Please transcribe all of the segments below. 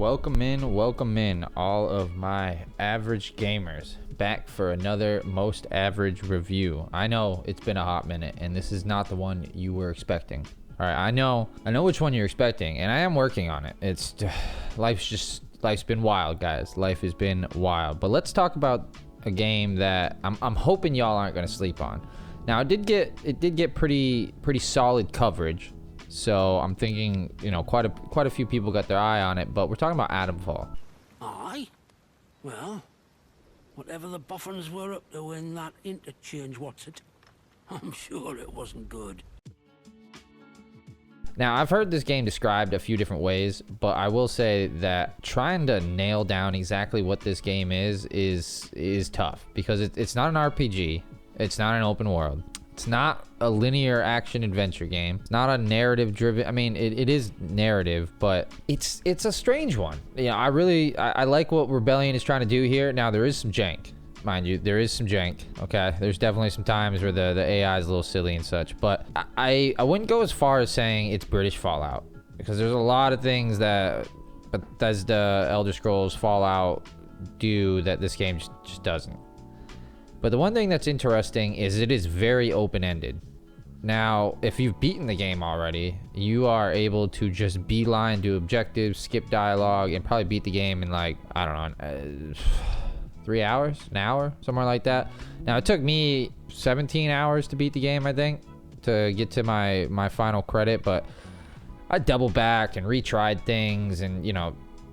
Welcome in all of my average gamers back for another most average review. I know it's been a hot minute and this is not the one you were expecting. All right, I know which one you're expecting and I am working on it. Life's been wild, guys. Life has been wild. But let's talk about a game that I'm hoping y'all aren't going to sleep on. Now, it did get pretty solid coverage. So I'm thinking, quite a few people got their eye on it, but we're talking about Atomfall. Aye? Well, whatever the boffins were up to in that interchange, I'm sure it wasn't good. Now, I've heard this game described a few different ways, but I will say that trying to nail down exactly what this game is tough because it's not an RPG. It's not an open world. It's not a linear action adventure game. It's not a narrative driven. I mean, it is narrative, but it's a strange one. I like what Rebellion is trying to do here. Now, there is some jank, mind you. There is some jank. Okay, there's definitely some times where the AI is a little silly and such. But I wouldn't go as far as saying it's British Fallout because there's a lot of things that Bethesda, Elder Scrolls, Fallout do that this game just doesn't. But the one thing that's interesting is it is very open-ended. Now, if you've beaten the game already, you are able to just beeline, do objectives, skip dialogue, and probably beat the game in 3 hours, an hour, somewhere like that. Now, it took me 17 hours to beat the game, I think, to get to my final credit, but I doubled back and retried things and,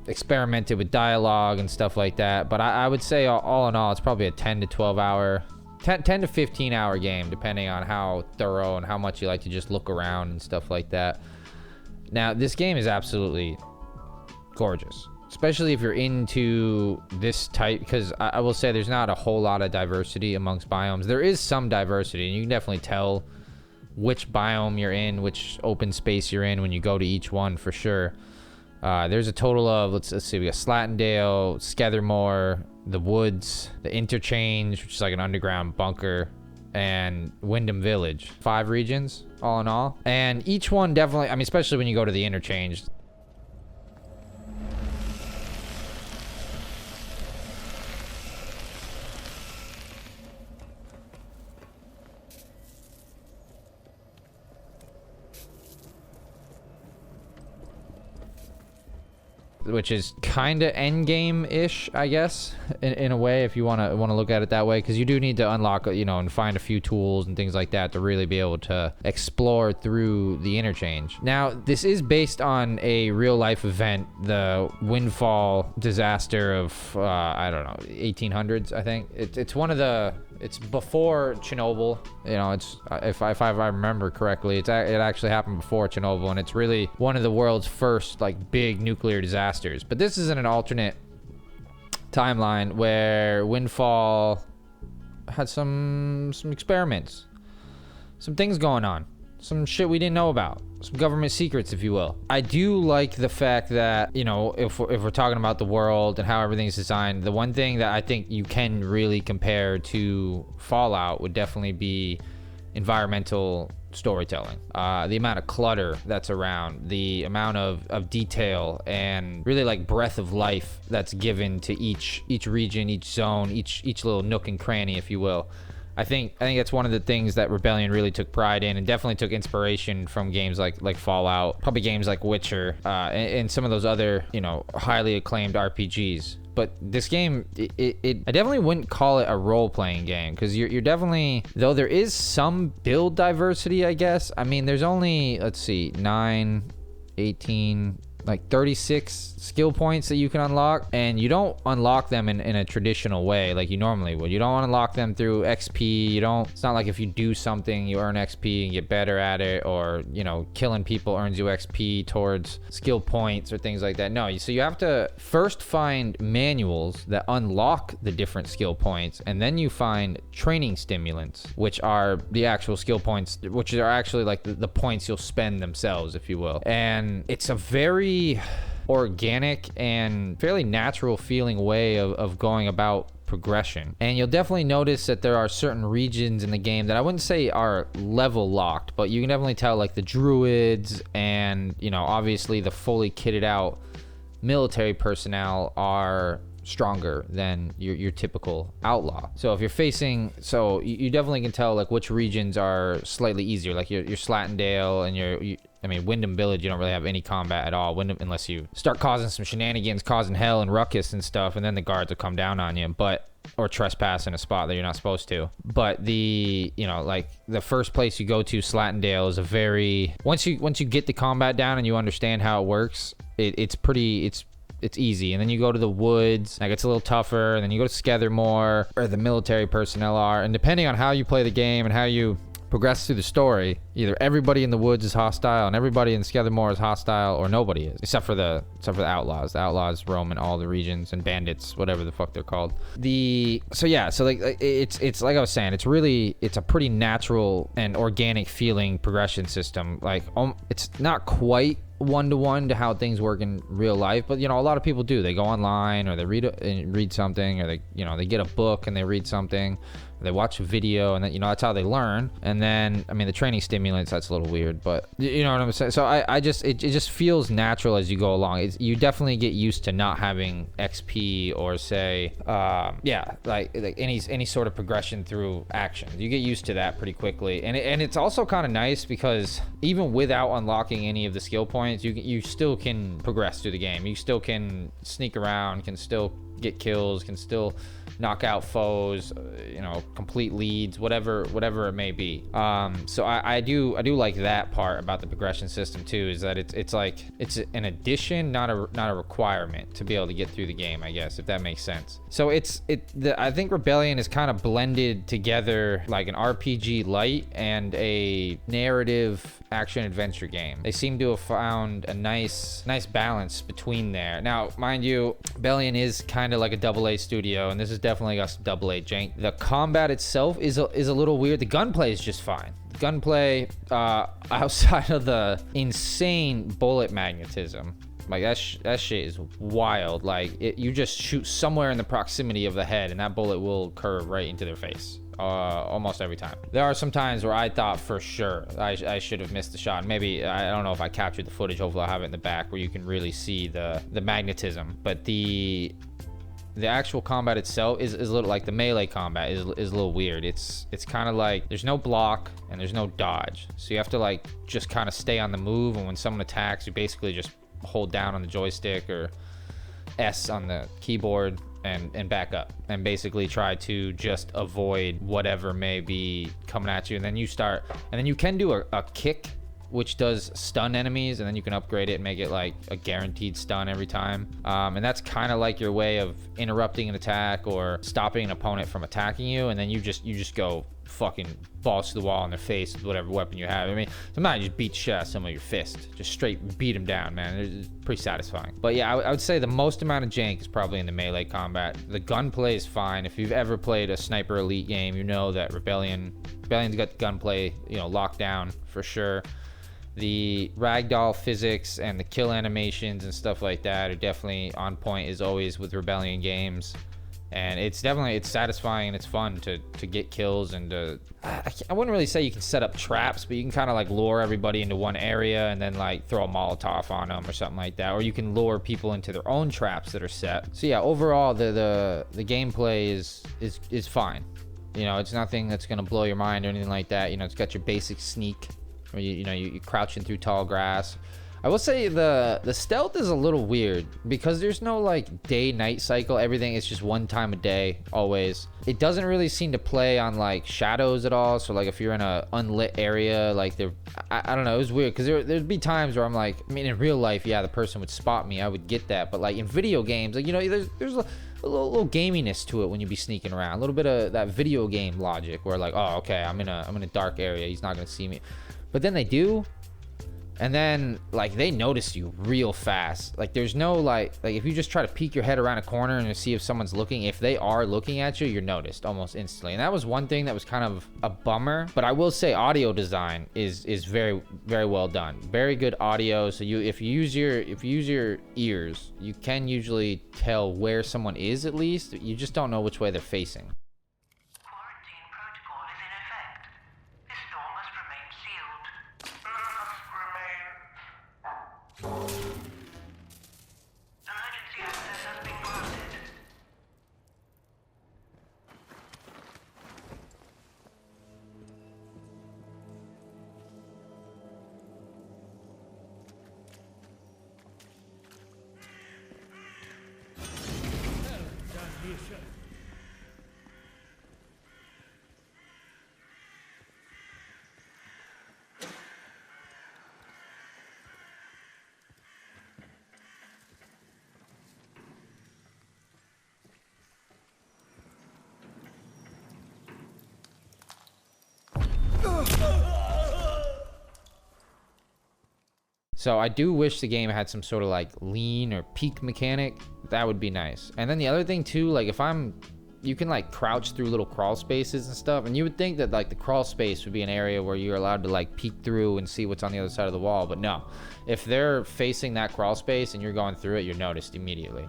experimented with dialogue and stuff like that. But I would say all in all, it's probably a 10 to 15 hour game, depending on how thorough and how much you like to just look around and stuff like that. Now, this game is absolutely gorgeous, especially if you're into this type, because I will say there's not a whole lot of diversity amongst biomes. There is some diversity, and you can definitely tell which biome you're in, which open space you're in when you go to each one for sure. There's a total of, let's see, we got Slatendale, Skethermore, the Woods, the Interchange, which is like an underground bunker, and Wyndham Village. 5 regions, all in all. And each one definitely, especially when you go to the Interchange, which is kind of end game-ish, I guess, in a way, if you want to look at it that way, because you do need to unlock, and find a few tools and things like that to really be able to explore through the Interchange. Now, this is based on a real-life event, the Windfall disaster of 1800s, I think. It's before Chernobyl. It's if I remember correctly, it actually happened before Chernobyl, and it's really one of the world's first big nuclear disasters. But this is in an alternate timeline where Windfall had some experiments, some things going on, some shit we didn't know about, some government secrets, if you will. I do like the fact that, if we're talking about the world and how everything's designed, the one thing that I think you can really compare to Fallout would definitely be environmental storytelling. The amount of clutter that's around, the amount of detail and really breath of life that's given to each region, each zone, each little nook and cranny, if you will. I think that's one of the things that Rebellion really took pride in, and definitely took inspiration from games like Fallout, probably games like Witcher, and some of those other, highly acclaimed RPGs. But this game, I definitely wouldn't call it a role-playing game, because you're definitely, though there is some build diversity, I guess. There's only, 9, 18, 36 skill points that you can unlock, and you don't unlock them in a traditional way like you normally would. You don't unlock them through XP. It's not like if you do something you earn XP and get better at it, or killing people earns you XP towards skill points or things like that. No, so you have to first find manuals that unlock the different skill points, and then you find training stimulants, which are the actual skill points, which are actually the points you'll spend themselves, if you will. And it's a very organic and fairly natural feeling way of going about progression. And you'll definitely notice that there are certain regions in the game that I wouldn't say are level locked, but you can definitely tell the druids and obviously the fully kitted out military personnel are stronger than your typical outlaw. So if you're facing, so you definitely can tell like which regions are slightly easier, like your Slattendale and I mean, Wyndham Village, you don't really have any combat at all, unless you start causing some shenanigans, causing hell and ruckus and stuff, and then the guards will come down on you, or trespass in a spot that you're not supposed to. But like the first place you go to, Slattendale, is a very, once you get the combat down and you understand how it works, it's easy. And then you go to the woods, that gets a little tougher, and then you go to Skethermore, where the military personnel are, and depending on how you play the game and how you progress through the story, either everybody in the woods is hostile and everybody in Skethermore is hostile, or nobody is, except for the outlaws. The outlaws roam in all the regions, and bandits, whatever the fuck they're called. So it's like I was saying, it's a pretty natural and organic feeling progression system. Like, it's not quite one-to-one to how things work in real life, but a lot of people do. They go online, or they read something, or they get a book and they read something, or they watch a video, and then that's how they learn. And then, I mean, the training stimulants, that's a little weird, but you know what I'm saying. So it just feels natural as you go along. You definitely get used to not having XP or say like any sort of progression through action. You get used to that pretty quickly, and it's also kind of nice because even without unlocking any of the skill points, you still can progress through the game. You still can sneak around, can still get kills, can still knock out foes, complete leads, whatever it may be. So I do like that part about the progression system too, is that it's an addition, not a requirement to be able to get through the game, I guess, if that makes sense. So I think Rebellion is kind of blended together like an RPG light and a narrative action adventure game. They seem to have found a nice balance between there. Now, mind you, Rebellion is kind of like a AA studio, and this is definitely got some AA jank. The combat itself is a little weird. The gunplay is just fine. Gunplay, outside of the insane bullet magnetism, like that shit is wild. Like you just shoot somewhere in the proximity of the head, and that bullet will curve right into their face. Almost every time. There are some times where I thought for sure I should have missed the shot. Maybe, I don't know if I captured the footage. Hopefully I'll have it in the back where you can really see the magnetism. But the actual combat itself is a little like the melee combat is a little weird. It's kind of like there's no block and there's no dodge. So you have to like just kind of stay on the move, and when someone attacks, you basically just hold down on the joystick or S on the keyboard and back up, and basically try to just avoid whatever may be coming at you. And then you can do a kick, which does stun enemies, and then you can upgrade it and make it like a guaranteed stun every time. And that's kind of like your way of interrupting an attack or stopping an opponent from attacking you, and then you just go fucking balls to the wall in their face with whatever weapon you have. I mean, sometimes you just beat the shit out of someone with your fist. Just straight beat them down, man. It's pretty satisfying. But yeah, I would say the most amount of jank is probably in the melee combat. The gunplay is fine. If you've ever played a Sniper Elite game, you know that Rebellion's got the gunplay, locked down for sure. The ragdoll physics and the kill animations and stuff like that are definitely on point, as always with Rebellion games. And it's satisfying and it's fun to get kills, and I wouldn't really say you can set up traps, but you can kind of like lure everybody into one area and then like throw a Molotov on them or something like that, or you can lure people into their own traps that are set. So yeah, overall the gameplay is fine. It's nothing that's gonna blow your mind or anything like that. It's got your basic sneak, where you crouching through tall grass. I will say the stealth is a little weird because there's no like day-night cycle. Everything is just one time a day, always. It doesn't really seem to play on like shadows at all. So like if you're in a unlit area, like I don't know, it was weird because there'd be times where I'm like, I mean, in real life, yeah, the person would spot me, I would get that, but like in video games, like there's a little gaminess to it when you be sneaking around, a little bit of that video game logic where like, oh, okay, I'm in a dark area, he's not gonna see me, but then they do. And then like they notice you real fast. Like there's no like if you just try to peek your head around a corner and see if someone's looking, if they are looking at you, you're noticed almost instantly. And that was one thing that was kind of a bummer, but I will say audio design is very, very well done. Very good audio. So if you use your ears, you can usually tell where someone is, at least. You just don't know which way they're facing. Quarantine protocol is in effect. This door must remain sealed. The So I do wish the game had some sort of like lean or peak mechanic. That would be nice. And then the other thing too, like if you can like crouch through little crawl spaces and stuff, and you would think that like the crawl space would be an area where you're allowed to like peek through and see what's on the other side of the wall, but no. If they're facing that crawl space and you're going through it, you're noticed immediately.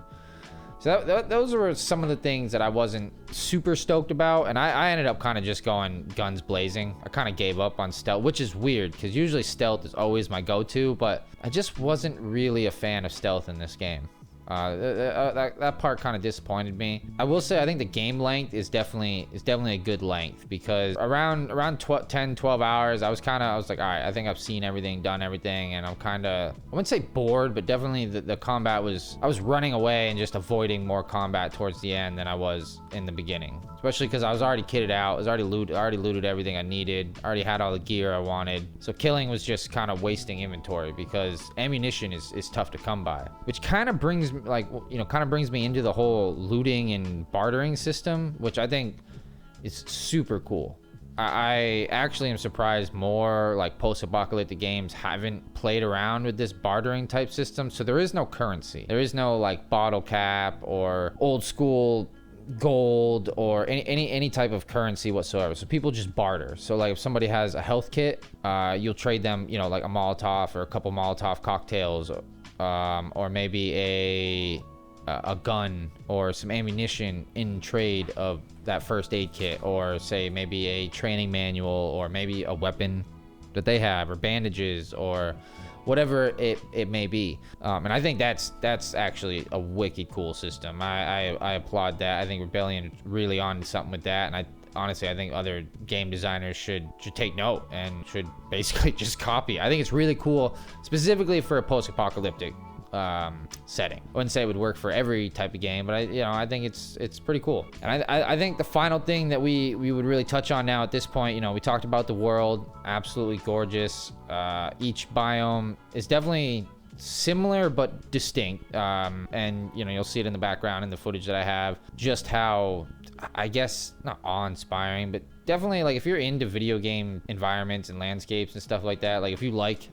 So those were some of the things that I wasn't super stoked about, and I ended up kind of just going guns blazing. I kind of gave up on stealth, which is weird because usually stealth is always my go-to, but I just wasn't really a fan of stealth in this game. That part kind of disappointed me. I will say I think the game length is definitely a good length, because around 10-12 hours I was like, all right, I think I've seen everything, done everything, and I'm kind of, I wouldn't say bored, but definitely the combat was, I was running away and just avoiding more combat towards the end than I was in the beginning, especially because I was already kitted out. I was already looted everything I needed, already had all the gear I wanted, so killing was just kind of wasting inventory because ammunition is tough to come by, which kind of brings me into the whole looting and bartering system, which I think is super cool. I actually am surprised more like post-apocalyptic games haven't played around with this bartering type system. So there is no currency, there is no like bottle cap or old school gold or any type of currency whatsoever. So people just barter. So like if somebody has a health kit, you'll trade them, like a Molotov or a couple Molotov cocktails, or maybe a gun or some ammunition in trade of that first aid kit, or say maybe a training manual, or maybe a weapon that they have, or bandages, or whatever it may be. And I think that's actually a wicked cool system. I applaud that. I think Rebellion really on something with that, and I think other game designers should take note and should basically just copy. I think it's really cool, specifically for a post-apocalyptic setting. I wouldn't say it would work for every type of game, but I think it's pretty cool. And I think the final thing that we would really touch on now at this point, we talked about the world, absolutely gorgeous. Each biome is definitely similar but distinct, and you'll see it in the background in the footage that I have, just how, I guess, not awe-inspiring, but definitely, like, if you're into video game environments and landscapes and stuff like that, like if you like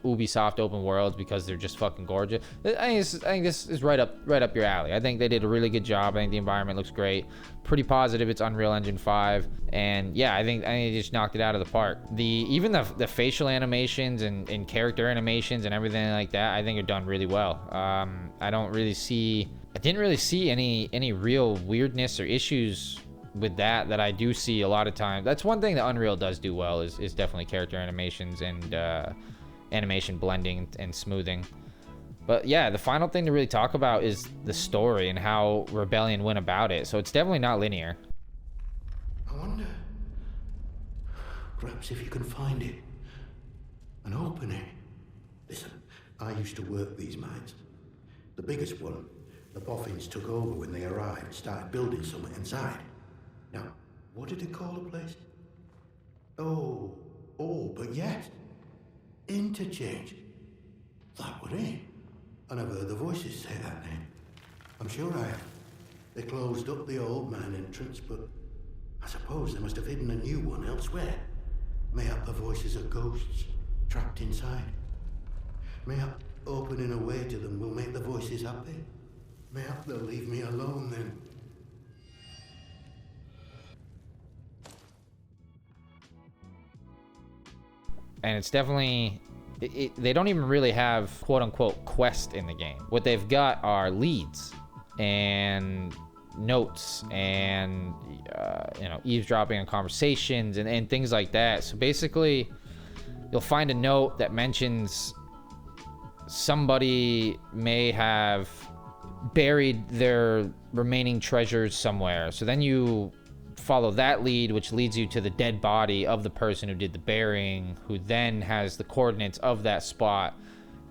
Ubisoft open worlds because they're just fucking gorgeous, I think this is right up your alley. I think they did a really good job. I think the environment looks great. Pretty positive it's Unreal Engine 5, and yeah, I think they just knocked it out of the park. Even the facial animations and character animations and everything like that, I think are done really well. I didn't really see any real weirdness or issues with that I do see a lot of times. That's one thing that Unreal does do well, is definitely character animations and animation blending and smoothing. But yeah, the final thing to really talk about is the story and how Rebellion went about it. So it's definitely not linear. I wonder, perhaps if you can find it and open it. Listen, I used to work these mines. The biggest one, the boffins took over when they arrived, started building something inside. Now, what did they call the place? Oh, but yes, Interchange. That was it. I never heard the voices say that name. I'm sure I have. They closed up the old mine entrance, but I suppose they must have hidden a new one elsewhere. Mayhap the voices are ghosts trapped inside. Mayhap opening a way to them will make the voices happy. Mayhap they'll leave me alone then. And it's definitely, they don't even really have quote-unquote quest in the game. What they've got are leads and notes and eavesdropping on conversations and things like that. So basically, you'll find a note that mentions somebody may have buried their remaining treasures somewhere. So then you follow that lead, which leads you to the dead body of the person who did the burying, who then has the coordinates of that spot.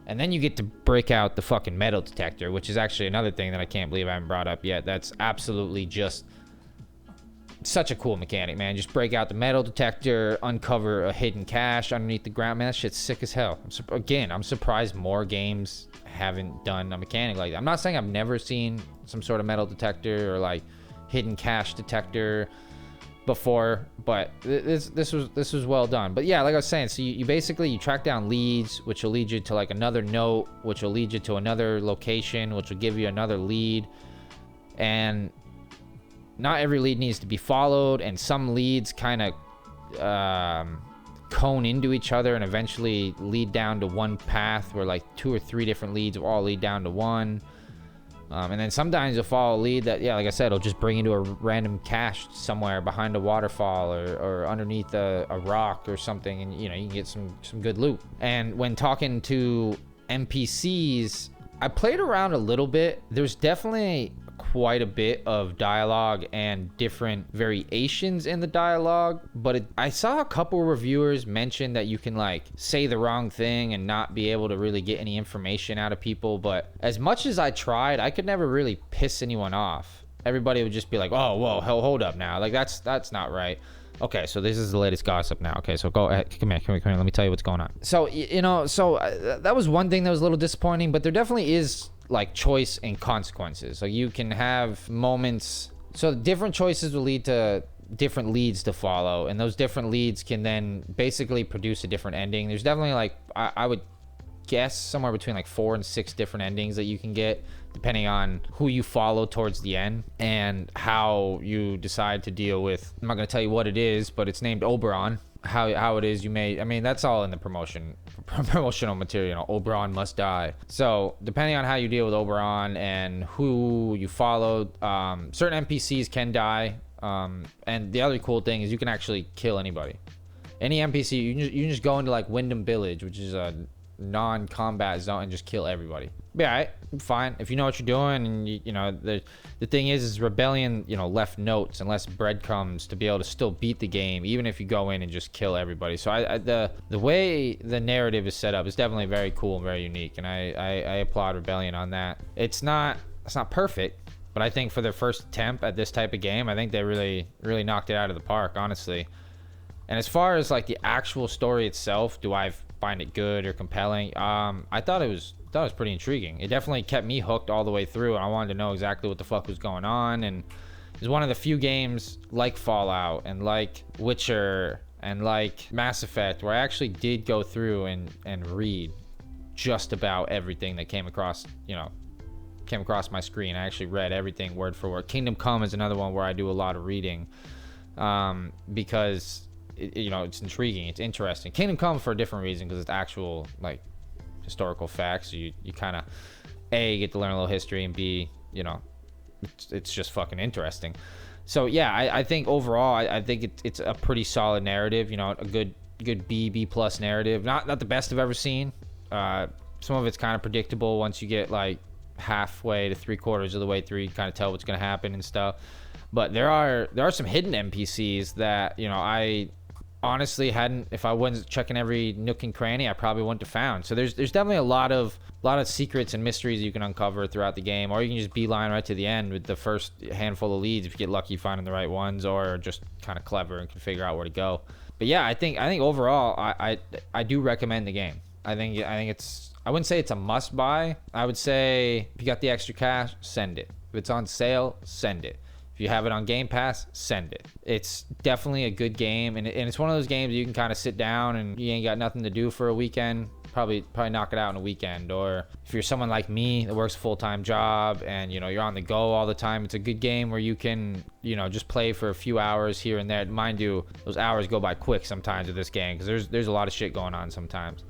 And then you get to break out the fucking metal detector, which is actually another thing that I can't believe I haven't brought up yet. That's absolutely just such a cool mechanic, man. Just break out the metal detector, uncover a hidden cache underneath the ground. Man, that shit's sick as hell. I'm surprised more games haven't done a mechanic like that. I'm not saying I've never seen some sort of metal detector or like hidden cache detector before, but this was well done. But yeah, like I was saying, so you basically you track down leads, which will lead you to like another note, which will lead you to another location, which will give you another lead. And not every lead needs to be followed, and some leads kind of cone into each other and eventually lead down to one path, where like 2 or 3 different leads will all lead down to one. And then sometimes you'll follow a lead that, yeah, like I said, it'll just bring you to a random cache somewhere behind a waterfall or underneath a rock or something, and you can get some good loot. And when talking to NPCs, I played around a little bit. There's definitely quite a bit of dialogue and different variations in the dialogue, but I saw a couple reviewers mention that you can like say the wrong thing and not be able to really get any information out of people. But as much as I tried, I could never really piss anyone off. Everybody would just be like, oh, whoa, hold up now, like that's not right. Okay, so this is the latest gossip now. Okay, so go ahead, come here, let me tell you what's going on. So that was one thing that was a little disappointing, but there definitely is like choice and consequences. So you can have moments, so different choices will lead to different leads to follow, and those different leads can then basically produce a different ending. There's definitely like I would guess somewhere between like 4 and 6 different endings that you can get, depending on who you follow towards the end and how you decide to deal with, I'm not going to tell you what it is, but it's named Oberon. How it is, that's all in the promotional material. Oberon must die. So depending on how you deal with Oberon and who you follow, certain NPCs can die, and the other cool thing is you can actually kill anybody. Any NPC, you can just go into like Wyndham Village, which is a non-combat zone, and just kill everybody. Be alright, fine if you know what you're doing. And the thing is Rebellion left notes and less breadcrumbs to be able to still beat the game, even if you go in and just kill everybody. So the way the narrative is set up is definitely very cool and very unique, and I applaud Rebellion on that. It's not perfect, but I think for their first attempt at this type of game, I think they really knocked it out of the park, honestly. And as far as like the actual story itself, do I find it good or compelling? I thought it was pretty intriguing. It definitely kept me hooked all the way through, and I wanted to know exactly what the fuck was going on. And it's one of the few games like Fallout and like Witcher and like Mass Effect where I actually did go through and read just about everything that came across my screen. I actually read everything word for word. Kingdom Come is another one where I do a lot of reading, because it's intriguing, it's interesting. Kingdom Come for a different reason, because it's actual like historical facts. You kind of A, get to learn a little history, and B, it's just fucking interesting. So yeah, I think overall I think it's a pretty solid narrative, a good B plus narrative. Not the best I've ever seen. Some of it's kind of predictable once you get like halfway to 3/4 of the way through. You kind of tell what's going to happen and stuff. But there are some hidden NPCs that I honestly hadn't, if I wasn't checking every nook and cranny, I probably wouldn't have found. So there's definitely a lot of secrets and mysteries you can uncover throughout the game, or you can just beeline right to the end with the first handful of leads if you get lucky finding the right ones, or just kind of clever and can figure out where to go. But yeah, I think overall I do recommend the game. I think it's, I wouldn't say it's a must buy. I would say if you got the extra cash, send it. If it's on sale, send it. If you have it on Game Pass, send it. It's definitely a good game, and it's one of those games you can kind of sit down and you ain't got nothing to do for a weekend. Probably knock it out in a weekend. Or if you're someone like me that works a full-time job and you're on the go all the time, it's a good game where you can just play for a few hours here and there. Mind you, those hours go by quick sometimes with this game, because there's a lot of shit going on sometimes.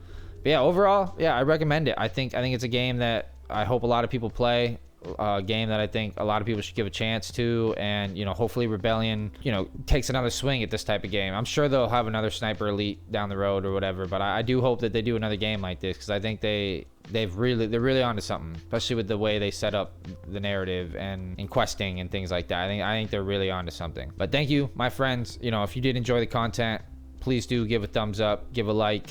But yeah, overall, yeah, I recommend it. I think it's a game that I hope a lot of people play. A game that I think a lot of people should give a chance to, and hopefully Rebellion takes another swing at this type of game. I'm sure they'll have another Sniper Elite down the road or whatever, but I do hope that they do another game like this, because I think they're really onto something, especially with the way they set up the narrative and in questing and things like that. I think they're really onto something. But thank you, my friends. If you did enjoy the content, please do give a thumbs up, give a like.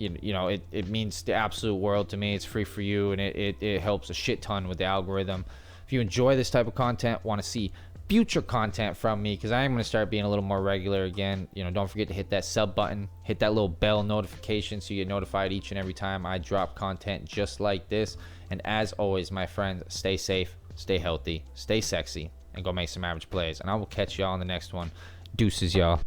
It means the absolute world to me. It's free for you, and it helps a shit ton with the algorithm. If you enjoy this type of content, want to see future content from me, because I am going to start being a little more regular again, don't forget to hit that sub button, hit that little bell notification so you get notified each and every time I drop content just like this. And as always, my friends, stay safe, stay healthy, stay sexy, and go make some average plays. And I will catch y'all on the next one. Deuces, y'all.